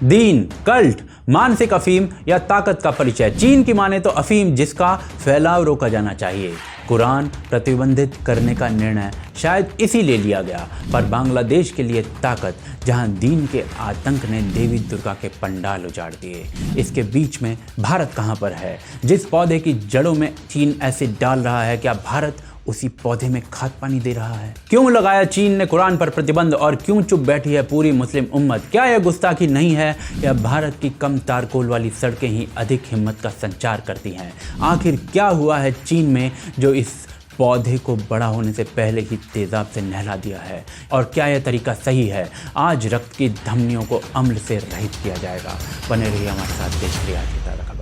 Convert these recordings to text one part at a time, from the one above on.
दीन, cult, मानसिक अफीम या ताकत का परिचय। चीन की माने तो अफीम जिसका फैलाव रोका जाना चाहिए। कुरान प्रतिबंधित करने का निर्णय शायद इसीलिए लिया गया, पर बांग्लादेश के लिए ताकत, जहां दीन के आतंक ने देवी दुर्गा के पंडाल उजाड़ दिए। इसके बीच में भारत कहां पर है? जिस पौधे की जड़ों में चीन एसिड डाल रहा है, क्या भारत उसी पौधे में खाद पानी दे रहा है? क्यों लगाया चीन ने कुरान पर प्रतिबंध और क्यों चुप बैठी है पूरी मुस्लिम उम्मत? क्या यह गुस्ताखी नहीं है या भारत की कम तारकोल वाली सड़कें ही अधिक हिम्मत का संचार करती हैं? आखिर क्या हुआ है चीन में जो इस पौधे को बड़ा होने से पहले ही तेजाब से नहला दिया है? और क्या यह तरीका सही है? आज रक्त की धमनियों को अम्ल से रहित किया जाएगा। बने रहिए हमारे साथ, देश की आज की ताज़ा खबर।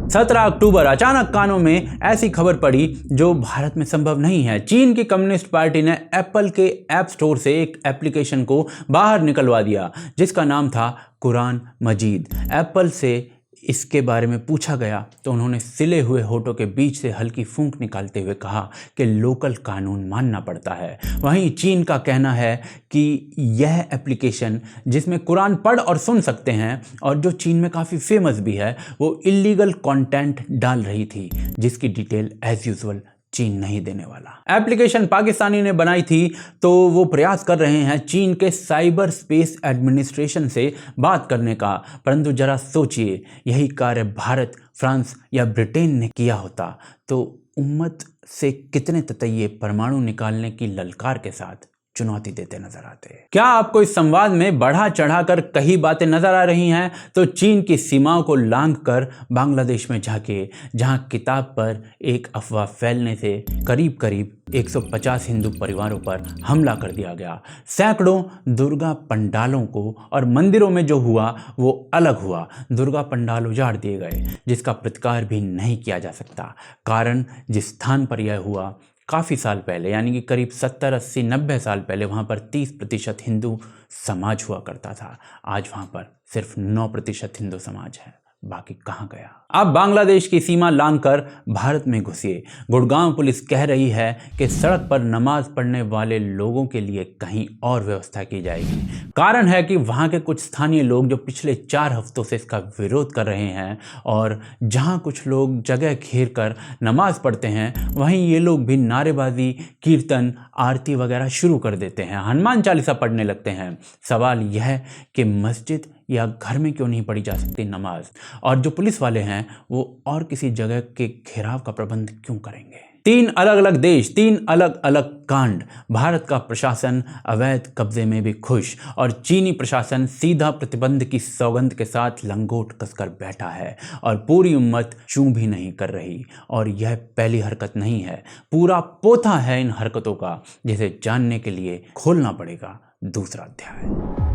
17 अक्टूबर अचानक कानों में ऐसी खबर पड़ी जो भारत में संभव नहीं है। चीन की कम्युनिस्ट पार्टी ने एप्पल के ऐप स्टोर से एक एप्लीकेशन को बाहर निकलवा दिया जिसका नाम था कुरान मजीद। एप्पल से इसके बारे में पूछा गया तो उन्होंने सिले हुए होठों के बीच से हल्की फूंक निकालते हुए कहा कि लोकल कानून मानना पड़ता है। वहीं चीन का कहना है कि यह एप्लीकेशन जिसमें कुरान पढ़ और सुन सकते हैं और जो चीन में काफ़ी फेमस भी है, वो इलीगल कंटेंट डाल रही थी जिसकी डिटेल एज यूजुअल चीन नहीं देने वाला। एप्लीकेशन पाकिस्तानी ने बनाई थी तो वो प्रयास कर रहे हैं चीन के साइबर स्पेस एडमिनिस्ट्रेशन से बात करने का, परंतु जरा सोचिए यही कार्य भारत, फ्रांस या ब्रिटेन ने किया होता तो उम्मत से कितने ततैये परमाणु निकालने की ललकार के साथ चुनौती देते नजर आते हैं। क्या आपको इस संवाद में बढ़ा चढ़ाकर कई बातें नजर आ रही हैं? तो चीन की सीमाओं को लांघकर बांग्लादेश में झांकिए, जहां किताब पर एक अफवाह फैलने से करीब करीब 150 हिंदू परिवारों पर हमला कर दिया गया। सैकड़ों दुर्गा पंडालों को और मंदिरों में जो हुआ वो अलग हुआ। दुर्गा पंडाल उजाड़ दिए गए जिसका प्रतिकार भी नहीं किया जा सकता। कारण जिस स्थान पर यह हुआ काफ़ी साल पहले, यानी कि करीब 70, 80, 90 साल पहले वहाँ पर 30% हिंदू समाज हुआ करता था। आज वहाँ पर सिर्फ 9% हिंदू समाज है, बाकी कहाँ गया? अब बांग्लादेश की सीमा लांघकर भारत में घुसिए। गुड़गांव पुलिस कह रही है कि सड़क पर नमाज पढ़ने वाले लोगों के लिए कहीं और व्यवस्था की जाएगी। कारण है कि वहां के कुछ स्थानीय लोग जो पिछले 4 हफ्तों से इसका विरोध कर रहे हैं और जहां कुछ लोग जगह घेर कर नमाज पढ़ते हैं, वहीं ये लोग भी नारेबाजी, कीर्तन, आरती वगैरह शुरू कर देते हैं, हनुमान चालीसा पढ़ने लगते हैं। सवाल यह है कि मस्जिद या घर में क्यों नहीं पढ़ी जा सकती नमाज? और जो पुलिस वाले हैं वो और किसी जगह के घेराव का प्रबंध क्यों करेंगे? 3 अलग अलग देश, 3 अलग अलग कांड। भारत का प्रशासन अवैध कब्जे में भी खुश और चीनी प्रशासन सीधा प्रतिबंध की सौगंध के साथ लंगोट कसकर बैठा है और पूरी उम्मत चूं भी नहीं कर रही। और यह पहली हरकत नहीं है, पूरा पोथा है इन हरकतों का, जिसे जानने के लिए खोलना पड़ेगा दूसरा अध्याय।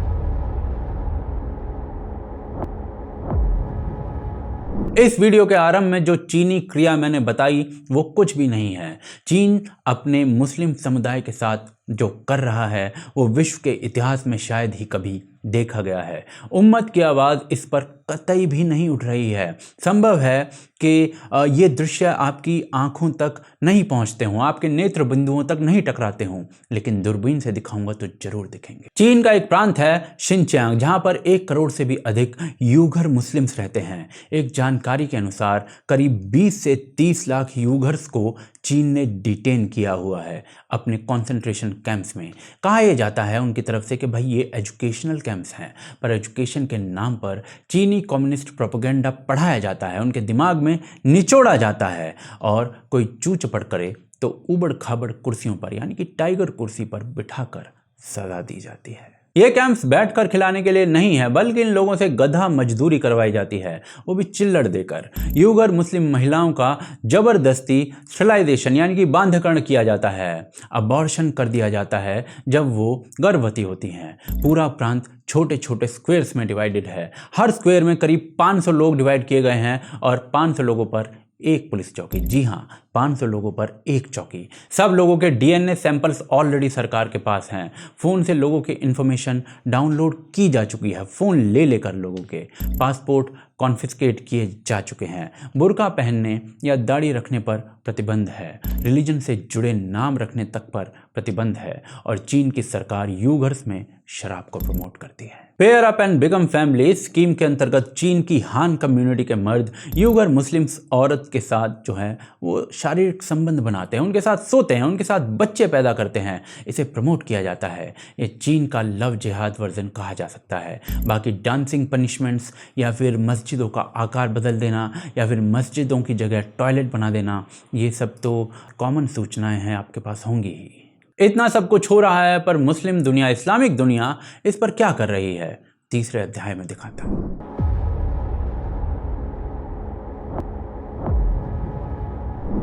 इस वीडियो के आरंभ में जो चीनी क्रिया मैंने बताई वो कुछ भी नहीं है। चीन अपने मुस्लिम समुदाय के साथ जो कर रहा है वो विश्व के इतिहास में शायद ही कभी देखा गया है। उम्मत की आवाज़ इस पर कतई भी नहीं उठ रही है। संभव है कि ये दृश्य आपकी आंखों तक नहीं पहुंचते हों, आपके नेत्र बिंदुओं तक नहीं टकराते हों, लेकिन दूरबीन से दिखाऊंगा तो जरूर दिखेंगे। चीन का एक प्रांत है शिनचियांग, जहां पर 1 करोड़ से भी अधिक यूघर मुस्लिम्स रहते हैं। एक जानकारी के अनुसार करीब 20 से 30 लाख यूघर्स को चीन ने डिटेन किया हुआ है अपने कॉन्सेंट्रेशन कैंप्स में। कहा यह जाता है उनकी तरफ से कि भाई ये एजुकेशनल कैंप्स हैं, पर एजुकेशन के नाम पर चीनी कम्युनिस्ट प्रोपेगेंडा पढ़ाया जाता है, उनके दिमाग में निचोड़ा जाता है और कोई चू चपड़ करे तो उबड़ खाबड़ कुर्सियों पर, यानी कि टाइगर कुर्सी पर बिठाकर सजा दी जाती है। ये कैंप्स बैठकर खिलाने के लिए नहीं है, बल्कि इन लोगों से गधा मजदूरी करवाई जाती है, वो भी चिल्लड़ देकर। यूगर मुस्लिम महिलाओं का जबरदस्ती स्टरलाइजेशन यानी कि बांधकरण किया जाता है, अबॉर्शन कर दिया जाता है जब वो गर्भवती होती हैं। पूरा प्रांत छोटे छोटे स्क्वायर्स में डिवाइडेड है। हर स्क्वायर में करीब 500 लोग डिवाइड किए गए हैं और 500 लोगों पर एक पुलिस चौकी। जी हाँ, 500 लोगों पर एक चौकी। सब लोगों के डीएनए सैंपल्स ऑलरेडी सरकार के पास हैं। फ़ोन से लोगों के इन्फॉर्मेशन डाउनलोड की जा चुकी है, फ़ोन ले लेकर लोगों के पासपोर्ट, कॉन्फिस्केट किए जा चुके हैं। बुर्का पहनने या दाढ़ी रखने पर प्रतिबंध है, रिलीजन से जुड़े नाम रखने तक पर प्रतिबंध है और चीन की सरकार यूगर्स में शराब को प्रमोट करती है। Pair up and become family scheme के अंतर्गत चीन की हान कम्युनिटी के मर्द यूगर मुस्लिम्स औरत के साथ जो है वो शारीरिक संबंध बनाते हैं, उनके साथ सोते हैं, उनके साथ बच्चे पैदा करते हैं। इसे प्रमोट किया जाता है। ये चीन का लव जिहाद वर्जन कहा जा सकता है। बाकी डांसिंग पनिशमेंट्स या फिर मस्जिदों का आकार बदल देना या फिर मस्जिदों की जगह टॉयलेट बना देना, ये सब तो कॉमन सूचनाएं हैं, आपके पास होंगी ही। इतना सब कुछ हो रहा है, पर मुस्लिम दुनिया, इस्लामिक दुनिया इस पर क्या कर रही है, तीसरे अध्याय में दिखाता हूं।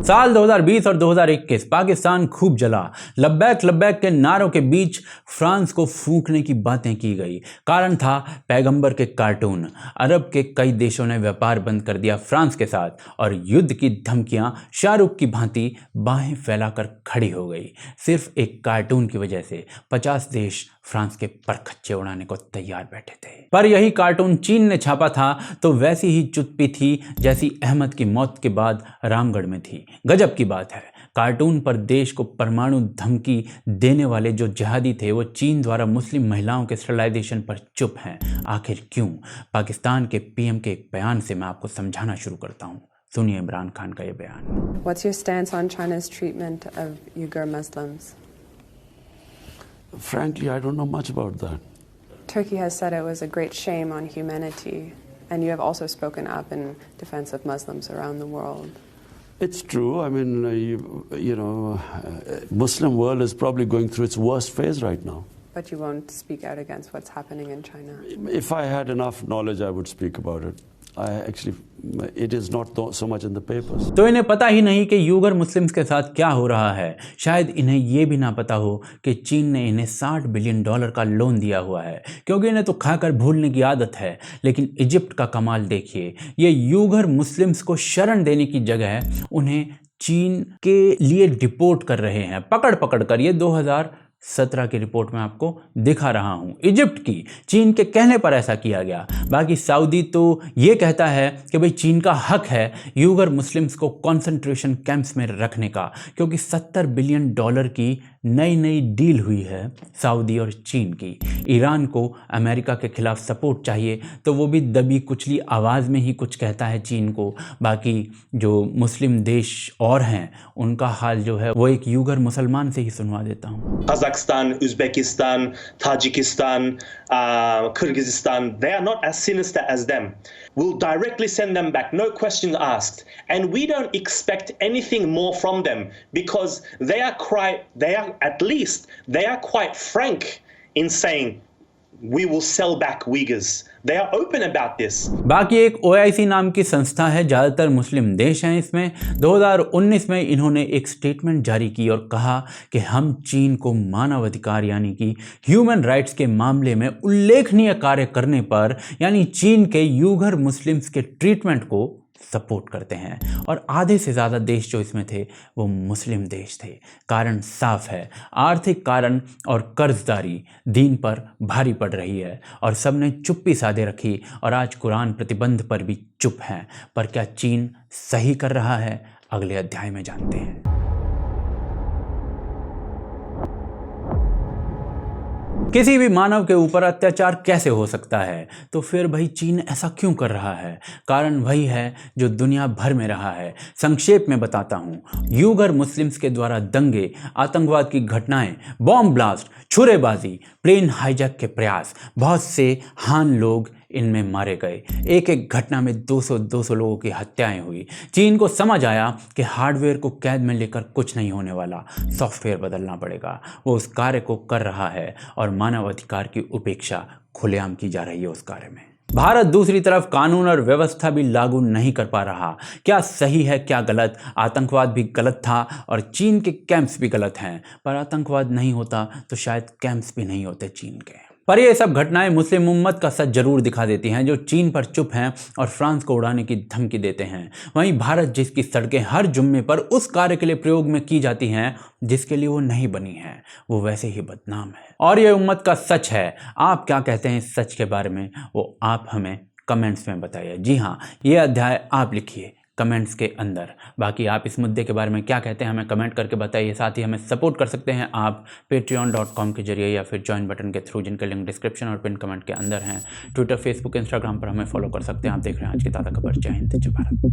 साल 2020 और 2021 पाकिस्तान खूब जला। लब्बैक लब्बैक के नारों के बीच फ्रांस को फूंकने की बातें की गई। कारण था पैगंबर के कार्टून। अरब के कई देशों ने व्यापार बंद कर दिया फ्रांस के साथ और युद्ध की धमकियां शाहरुख की भांति बाहें फैलाकर खड़ी हो गई। सिर्फ एक कार्टून की वजह से 50 देश फ्रांस के परखच्चे उड़ाने को तैयार बैठे थे। पर यही कार्टून चीन ने छापा था तो वैसी ही चुप्पी थी जैसी अहमद की मौत के बाद रामगढ़ में थी। गजब की बात है, कार्टून पर देश को परमाणु धमकी देने वाले जो जिहादी थे वो चीन द्वारा मुस्लिम महिलाओं के स्टरलाइजेशन पर चुप हैं। आखिर क्यों? पाकिस्तान के पीएम के एक बयान से मैं आपको समझाना शुरू करता हूँ। सुनिए इमरान खान का ये बयान। What's your stance on China's treatment of Uyghur Muslims? Frankly, I don't know much about that. Turkey has said it was a great shame on humanity, and you have also spoken up in defense of Muslims around the world. It's true. I mean, Muslim world is probably going through its worst phase right now. But you won't speak out against what's happening in China. If I had enough knowledge, I would speak about it. It is not so much in the papers. तो इन्हें पता ही नहीं कि Uyghur Muslims के साथ क्या हो रहा है। शायद इन्हें ये भी ना पता हो कि चीन ने इन्हें $60 बिलियन का लोन दिया हुआ है, क्योंकि इन्हें तो खाकर भूलने की आदत है। लेकिन इजिप्ट का कमाल देखिए, ये यूगर मुस्लिम्स को शरण देने की जगह उन्हें चीन के लिए डिपोर्ट कर रहे हैं, पकड़ पकड़ कर। ये 2017 की रिपोर्ट में आपको दिखा रहा हूं। इजिप्ट की चीन के कहने पर ऐसा किया गया। बाकी सऊदी तो ये कहता है कि भाई चीन का हक है यूगर मुस्लिम्स को कंसंट्रेशन कैंप्स में रखने का, क्योंकि $70 बिलियन की नई डील हुई है सऊदी और चीन की। ईरान को अमेरिका के खिलाफ सपोर्ट चाहिए तो वो भी दबी कुचली आवाज़ में ही कुछ कहता है चीन को। बाकी जो मुस्लिम देश और हैं उनका हाल जो है वो एक यूगर मुसलमान से ही सुनवा देता हूँ। Kazakhstan, Uzbekistan, Tajikistan, Kyrgyzstan, they are not as sinister as them. We'll directly send them back, no questions asked. And we don't expect anything more from them because they are quite frank in saying we will sell back Uyghurs. They are open about this. बाकी एक OIC नाम की संस्था है, ज़्यादातर मुस्लिम देश हैं इसमें। 2019 में इन्होंने एक स्टेटमेंट जारी की और कहा कि हम चीन को मानवाधिकार यानी कि ह्यूमन राइट्स के मामले में उल्लेखनीय कार्य करने पर यानी चीन के यूगर मुस्लिम्स के ट्रीटमेंट को सपोर्ट करते हैं। और आधे से ज़्यादा देश जो इसमें थे वो मुस्लिम देश थे। कारण साफ है, आर्थिक कारण और कर्जदारी दीन पर भारी पड़ रही है और सबने चुप्पी साधे रखी और आज कुरान प्रतिबंध पर भी चुप हैं। पर क्या चीन सही कर रहा है? अगले अध्याय में जानते हैं। किसी भी मानव के ऊपर अत्याचार कैसे हो सकता है? तो फिर भाई चीन ऐसा क्यों कर रहा है? कारण वही है जो दुनिया भर में रहा है। संक्षेप में बताता हूँ। यूगर मुस्लिम्स के द्वारा दंगे, आतंकवाद की घटनाएं, बॉम्ब ब्लास्ट, छुरेबाजी, प्लेन हाईजैक के प्रयास, बहुत से हान लोग इनमें मारे गए। एक एक घटना में 200 लोगों की हत्याएं हुई। चीन को समझ आया कि हार्डवेयर को कैद में लेकर कुछ नहीं होने वाला, सॉफ्टवेयर बदलना पड़ेगा। वो उस कार्य को कर रहा है और मानवाधिकार की उपेक्षा खुलेआम की जा रही है उस कार्य में। भारत दूसरी तरफ कानून और व्यवस्था भी लागू नहीं कर पा रहा। क्या सही है क्या गलत? आतंकवाद भी गलत था और चीन के कैंप्स भी गलत हैं। पर आतंकवाद नहीं होता तो शायद कैंप्स भी नहीं होते चीन के। पर ये सब घटनाएं मुस्लिम उम्मत का सच जरूर दिखा देती हैं, जो चीन पर चुप हैं और फ्रांस को उड़ाने की धमकी देते हैं। वहीं भारत जिसकी सड़कें हर जुम्मे पर उस कार्य के लिए प्रयोग में की जाती हैं जिसके लिए वो नहीं बनी हैं, वो वैसे ही बदनाम है। और ये उम्मत का सच है। आप क्या कहते हैं इस सच के बारे में, वो आप हमें कमेंट्स में बताइए। जी हाँ, ये अध्याय आप लिखिए कमेंट्स के अंदर। बाकी आप इस मुद्दे के बारे में क्या कहते हैं हमें कमेंट करके बताइए। साथ ही हमें सपोर्ट कर सकते हैं आप patreon.com के जरिए या फिर ज्वाइन बटन के थ्रू, जिनके लिंक डिस्क्रिप्शन और पिन कमेंट के अंदर हैं। ट्विटर, फेसबुक, इंस्टाग्राम पर हमें फॉलो कर सकते हैं। आप देख रहे हैं आज की ताज़ा खबर। जय हिंद, जय भारत।